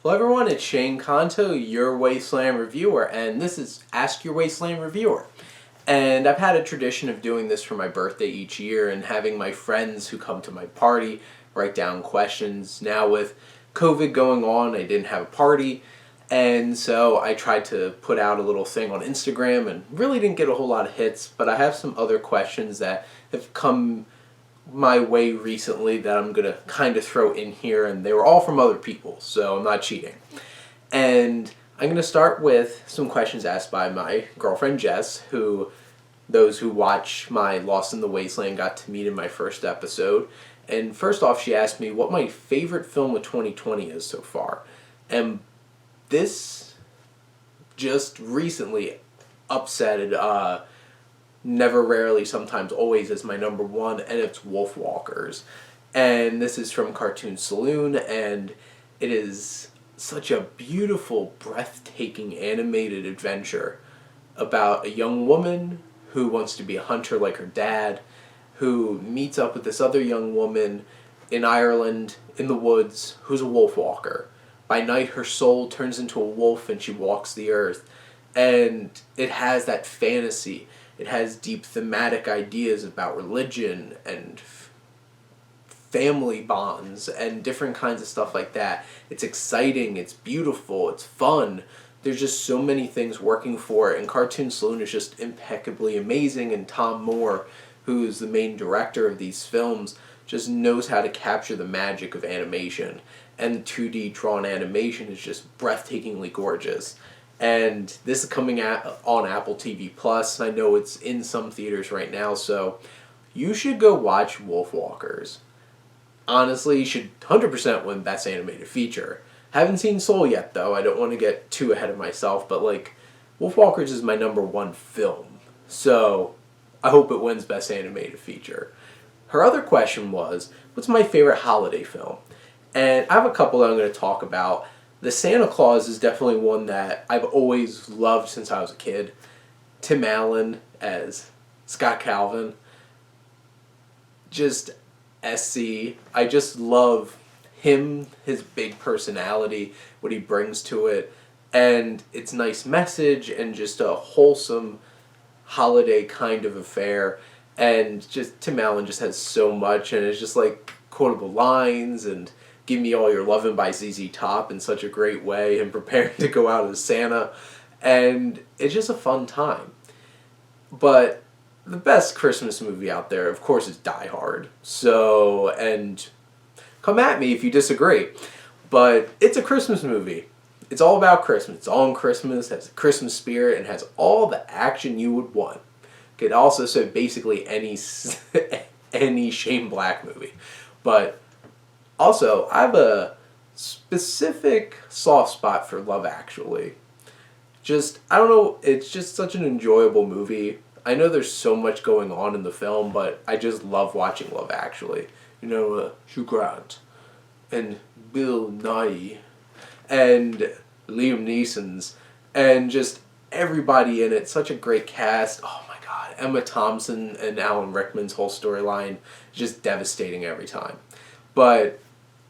Hello everyone, it's Shane Kanto, your Wasteland reviewer, and this is Ask Your Wasteland Reviewer. And I've had a tradition of doing this for my birthday each year and having my friends who come to my party write down questions. Now with COVID going on, I didn't have a party, and so I tried to put out a little thing on Instagram and really didn't get a whole lot of hits, but I have some other questions that have come my way recently that I'm going to kind of throw in here, and they were all from other people, so I'm not cheating. And I'm going to start with some questions asked by my girlfriend Jess, who those who watch my Lost in the Wasteland got to meet in my first episode. And first off, she asked me what my favorite film of 2020 is so far. And this just recently upsetted Never, Rarely, Sometimes, Always as my number one, and it's Wolfwalkers. And this is from Cartoon Saloon, and it is such a beautiful, breathtaking, animated adventure about a young woman who wants to be a hunter like her dad, who meets up with this other young woman in Ireland, in the woods, who's a wolfwalker. By night, her soul turns into a wolf and she walks the earth. And it has that fantasy. It has deep thematic ideas about religion and family bonds and different kinds of stuff like that. It's exciting, it's beautiful, it's fun. There's just so many things working for it, and Cartoon Saloon is just impeccably amazing, and Tom Moore, who's the main director of these films, just knows how to capture the magic of animation, and 2D drawn animation is just breathtakingly gorgeous. And this is coming out on Apple TV Plus. I know it's in some theaters right now, so you should go watch Wolfwalkers. Honestly, you should 100% win Best Animated Feature. Haven't seen Soul yet, though. I don't want to get too ahead of myself, but Wolfwalkers is my number one film, so I hope it wins Best Animated Feature. Her other question was, what's my favorite holiday film? And I have a couple that I'm going to talk about. The Santa Claus is definitely one that I've always loved since I was a kid. Tim Allen as Scott Calvin. Just SC. I just love him, his big personality, what he brings to it. And it's a nice message and just a wholesome holiday kind of affair. And just Tim Allen just has so much, and it's just quotable lines and Give Me All Your Lovin' by ZZ Top in such a great way, and preparing to go out as Santa. And it's just a fun time. But the best Christmas movie out there, of course, is Die Hard. So, and come at me if you disagree. But it's a Christmas movie. It's all about Christmas. It's all on Christmas, has a Christmas spirit, and has all the action you would want. Could also say basically any Shane Black movie. But also, I have a specific soft spot for Love Actually. I don't know, it's just such an enjoyable movie. I know there's so much going on in the film, but I just love watching Love Actually. Hugh Grant and Bill Nighy and Liam Neeson's and just everybody in it. Such a great cast. Oh my God, Emma Thompson and Alan Rickman's whole storyline is just devastating every time. But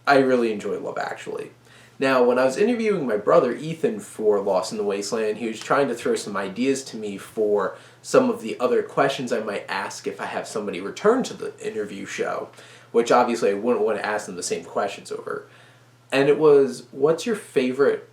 I really enjoy Love Actually. Now, when I was interviewing my brother Ethan for Lost in the Wasteland, he was trying to throw some ideas to me for some of the other questions I might ask if I have somebody return to the interview show, which obviously I wouldn't want to ask them the same questions over. And it was, what's your favorite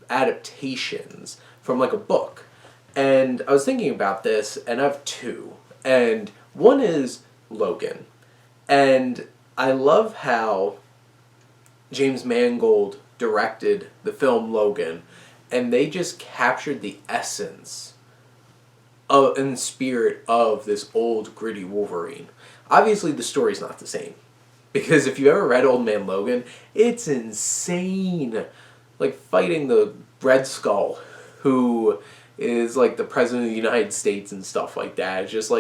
adaptations from a book? And I was thinking about this, and I have two. And one is Logan. And I love how James Mangold directed the film Logan, and they just captured the essence and spirit of this old, gritty Wolverine. Obviously, the story's not the same, because if you ever read Old Man Logan, it's insane. Fighting the Red Skull, who is the President of the United States and stuff like that. It's just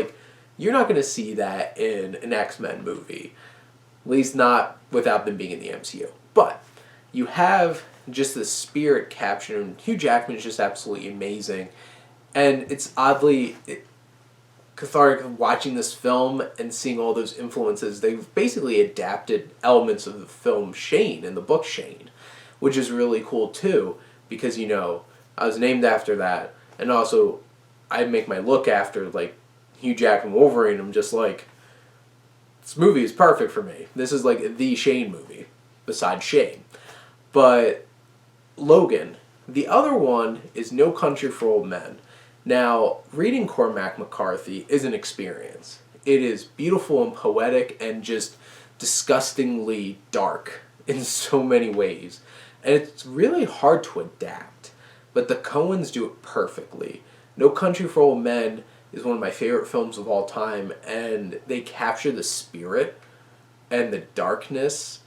you're not going to see that in an X-Men movie. At least not without them being in the MCU. But you have just the spirit captured, and Hugh Jackman is just absolutely amazing. And it's oddly cathartic watching this film and seeing all those influences. They've basically adapted elements of the film Shane and the book Shane, which is really cool too, because, I was named after that, and also I make my look after, like, Hugh Jackman Wolverine. I'm just like, this movie is perfect for me. This is like the Shane movie, besides Shane. But Logan, the other one is No Country for Old Men. Now, reading Cormac McCarthy is an experience. It is beautiful and poetic and just disgustingly dark in so many ways. And it's really hard to adapt. But the Coens do it perfectly. No Country for Old Men is one of my favorite films of all time, and they capture the spirit and the darkness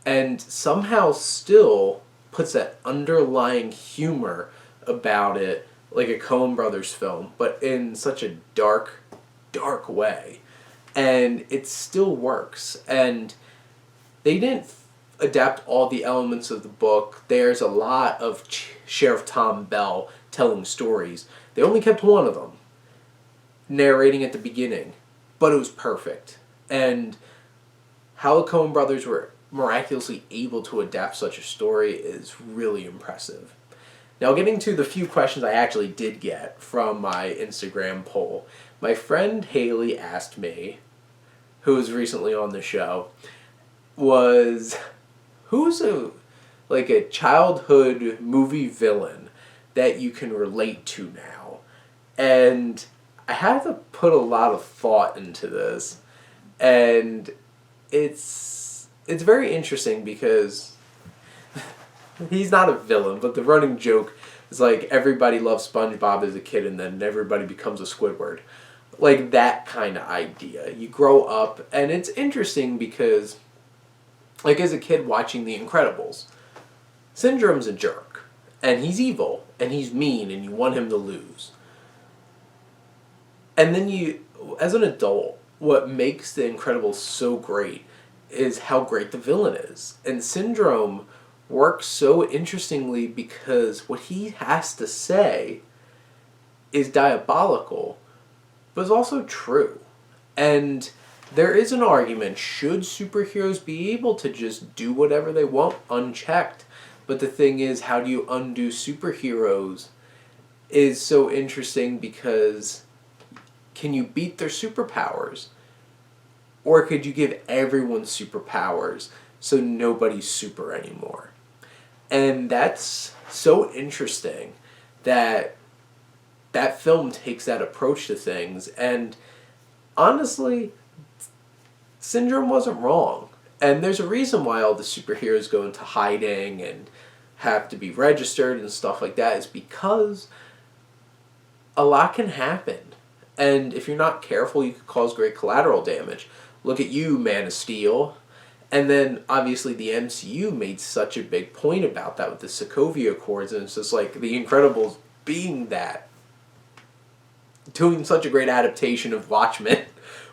and somehow still puts that underlying humor about it like a Coen Brothers film, but in such a dark, dark way. And it still works. And they didn't adapt all the elements of the book. There's a lot of Sheriff Tom Bell telling stories. They only kept one of them, narrating at the beginning, but it was perfect. And how the Coen Brothers were miraculously able to adapt such a story is really impressive. Now, getting to the few questions I actually did get from my Instagram poll, my friend Haley asked me, who was recently on the show, was who's a childhood movie villain that you can relate to now? And I had to put a lot of thought into this, and it's very interesting because he's not a villain, but the running joke is like everybody loves SpongeBob as a kid and then everybody becomes a Squidward. Like that kind of idea. You grow up, and it's interesting because, like as a kid watching The Incredibles, Syndrome's a jerk, and he's evil, and he's mean, and you want him to lose. And then you, as an adult, what makes The Incredibles so great is how great the villain is. And Syndrome works so interestingly because what he has to say is diabolical, but is also true. And there is an argument, should superheroes be able to just do whatever they want unchecked? But the thing is, how do you undo superheroes is so interesting because can you beat their superpowers? Or could you give everyone superpowers so nobody's super anymore? And that's so interesting that that film takes that approach to things. And honestly, Syndrome wasn't wrong. And there's a reason why all the superheroes go into hiding and have to be registered and stuff like that, is because a lot can happen. And if you're not careful, you could cause great collateral damage. Look at you, Man of Steel. And then, obviously, the MCU made such a big point about that with the Sokovia Accords, and it's just like The Incredibles being that. Doing such a great adaptation of Watchmen,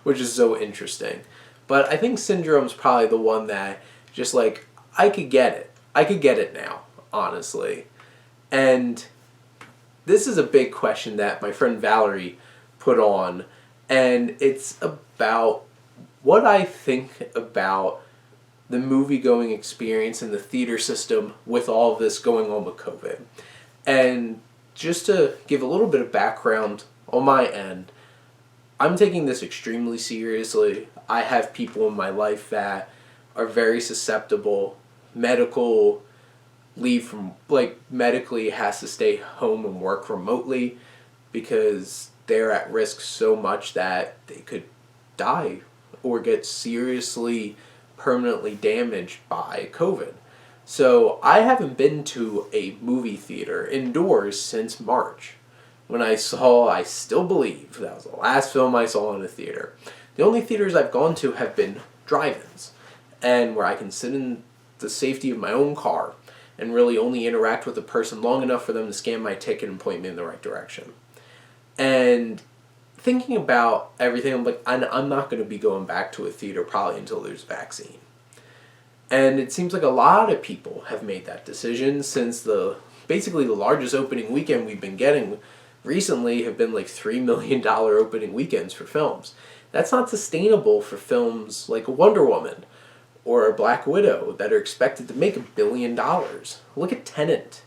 which is so interesting. But I think Syndrome's probably the one that, just like, I could get it. I could get it now, honestly. And this is a big question that my friend Valerie put on, and it's about what I think about the movie-going experience and the theater system with all of this going on with COVID. And just to give a little bit of background on my end, I'm taking this extremely seriously. I have people in my life that are very susceptible. Medical leave from, medically has to stay home and work remotely because they're at risk so much that they could die or get seriously permanently damaged by COVID. So I haven't been to a movie theater indoors since March, when I saw I Still Believe. That was the last film I saw in a theater. The only theaters I've gone to have been drive-ins, and where I can sit in the safety of my own car and really only interact with a person long enough for them to scan my ticket and point me in the right direction. And thinking about everything, I'm like, I'm not going to be going back to a theater probably until there's a vaccine. And it seems like a lot of people have made that decision since basically the largest opening weekend we've been getting recently have been like $3 million opening weekends for films. That's not sustainable for films like Wonder Woman or Black Widow that are expected to make $1 billion. Look at Tenet.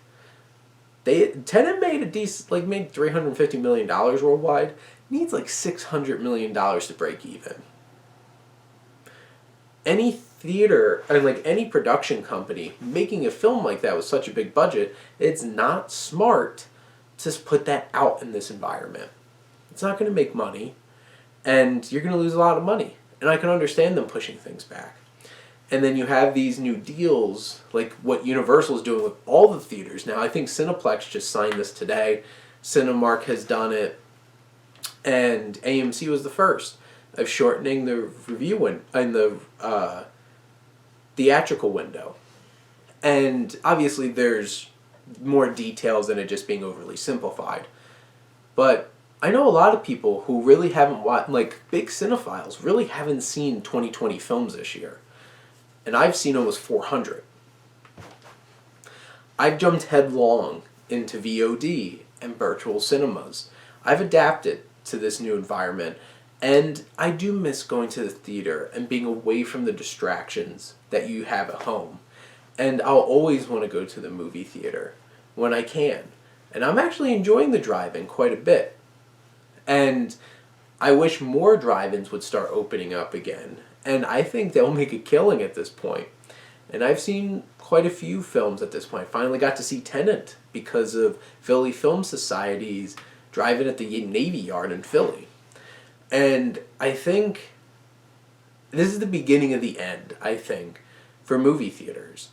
Tenet made a decent, like, made $350 million worldwide. Needs like $600 million to break even. Any theater, and like any production company making a film like that with such a big budget, it's not smart to put that out in this environment. It's not going to make money, and you're going to lose a lot of money. And I can understand them pushing things back. And then you have these new deals, like what Universal is doing with all the theaters now. I think Cineplex just signed this today. Cinemark has done it, and AMC was the first of shortening the theatrical window. And obviously there's more details than it just being overly simplified. But I know a lot of people who really haven't watched, like big cinephiles, really haven't seen 2020 films this year. And I've seen almost 400. I've jumped headlong into VOD and virtual cinemas. I've adapted to this new environment, and I do miss going to the theater and being away from the distractions that you have at home. And I'll always want to go to the movie theater when I can. And I'm actually enjoying the drive-in quite a bit. And I wish more drive-ins would start opening up again. And I think they'll make a killing at this point. And I've seen quite a few films at this point. I finally got to see Tenet because of Philly Film Society's drive-in at the Navy Yard in Philly. And I think this is the beginning of the end, I think, for movie theaters.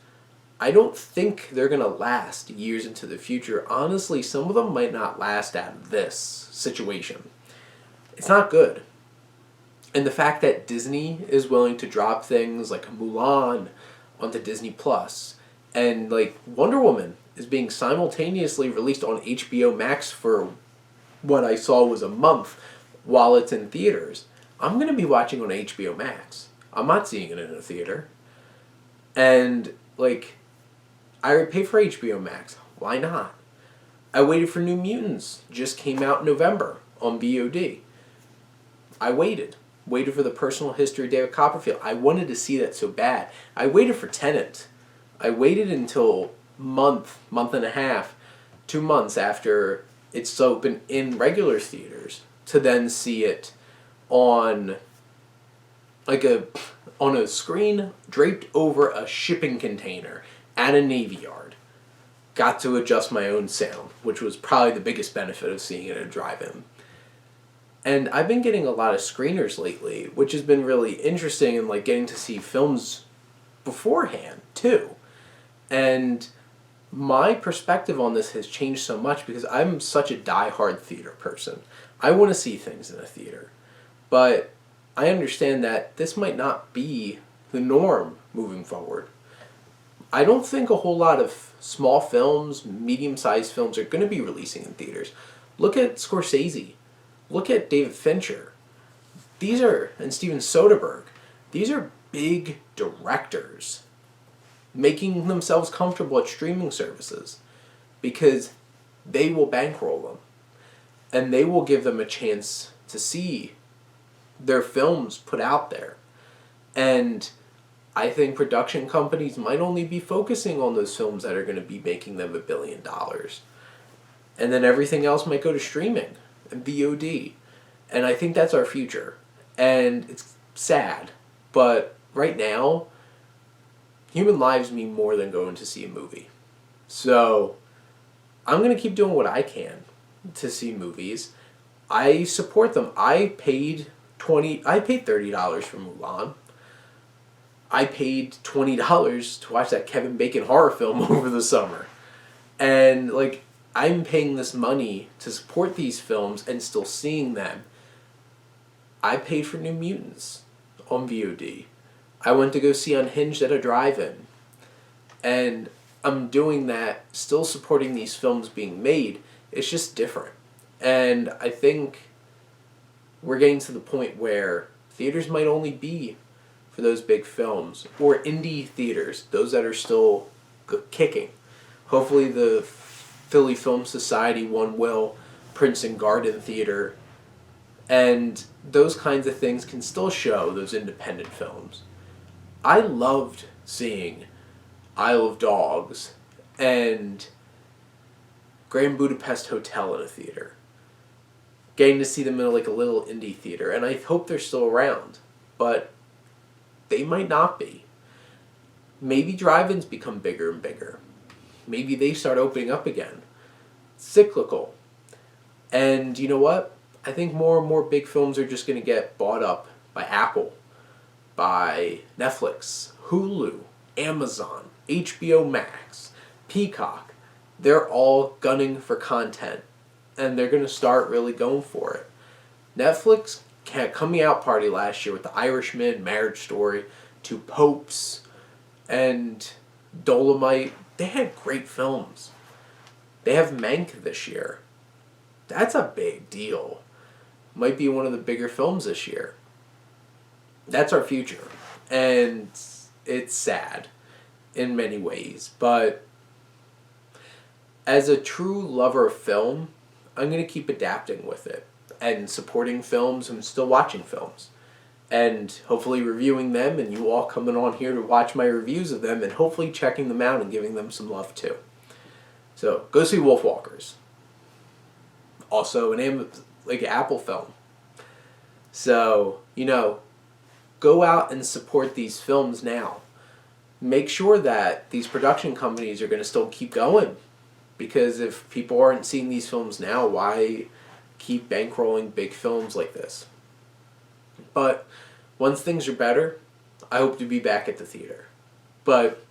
I don't think they're going to last years into the future. Honestly, some of them might not last out of this situation. It's not good. And the fact that Disney is willing to drop things like Mulan onto Disney Plus, and like Wonder Woman is being simultaneously released on HBO Max for what I saw was a month while it's in theaters. I'm going to be watching on HBO Max. I'm not seeing it in a theater. And like, I already pay for HBO Max. Why not? I waited for New Mutants. Just came out in November on VOD. I waited for the personal history of David Copperfield. I wanted to see that so bad. I waited for Tenet. I waited until month and a half, 2 months after it's open in regular theaters to then see it on a screen draped over a shipping container at a Navy Yard. Got to adjust my own sound, which was probably the biggest benefit of seeing it at a drive-in. And I've been getting a lot of screeners lately, which has been really interesting, and like getting to see films beforehand too. And my perspective on this has changed so much because I'm such a die-hard theater person. I want to see things in a theater. But I understand that this might not be the norm moving forward. I don't think a whole lot of small films, medium-sized films are going to be releasing in theaters. Look at Scorsese. Look at David Fincher. And Steven Soderbergh. These are big directors making themselves comfortable at streaming services because they will bankroll them. And they will give them a chance to see their films put out there. And I think production companies might only be focusing on those films that are going to be making them $1 billion. And then everything else might go to streaming and VOD. And I think that's our future. And it's sad, but right now, human lives mean more than going to see a movie. So I'm going to keep doing what I can to see movies. I support them. I paid $30 for Mulan. I paid $20 to watch that Kevin Bacon horror film over the summer. And like, I'm paying this money to support these films and still seeing them. I paid for New Mutants on VOD. I went to go see Unhinged at a drive-in. And I'm doing that, still supporting these films being made. It's just different. And I think we're getting to the point where theaters might only be for those big films, or indie theaters, those that are still kicking. Hopefully the Philly Film Society one will, Princeton Garden Theater, and those kinds of things can still show those independent films. I loved seeing Isle of Dogs and Grand Budapest Hotel in a theater. Getting to see them in like a little indie theater, and I hope they're still around, but they might not be. Maybe drive-ins become bigger and bigger. Maybe they start opening up again. Cyclical. And you know what? I think more and more big films are just going to get bought up by Apple, by Netflix, Hulu, Amazon, HBO Max, Peacock. They're all gunning for content, and they're going to start really going for it. Netflix had a coming out party last year with The Irishman, Marriage Story, Two Popes, and Dolomite. They had great films. They have Mank this year. That's a big deal. Might be one of the bigger films this year. That's our future. And it's sad in many ways. But as a true lover of film, I'm going to keep adapting with it and supporting films and still watching films. And hopefully reviewing them, and you all coming on here to watch my reviews of them, and hopefully checking them out and giving them some love too. So, go see Wolfwalkers. Also an Apple film. So, go out and support these films now. Make sure that these production companies are going to still keep going. Because if people aren't seeing these films now, why keep bankrolling big films like this? But once things are better, I hope to be back at the theater. But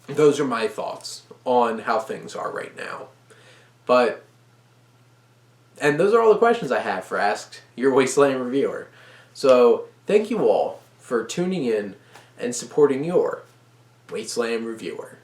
those are my thoughts on how things are right now. And those are all the questions I have for Ask Your Wasteland Reviewer. So thank you all for tuning in and supporting your Wasteland Reviewer.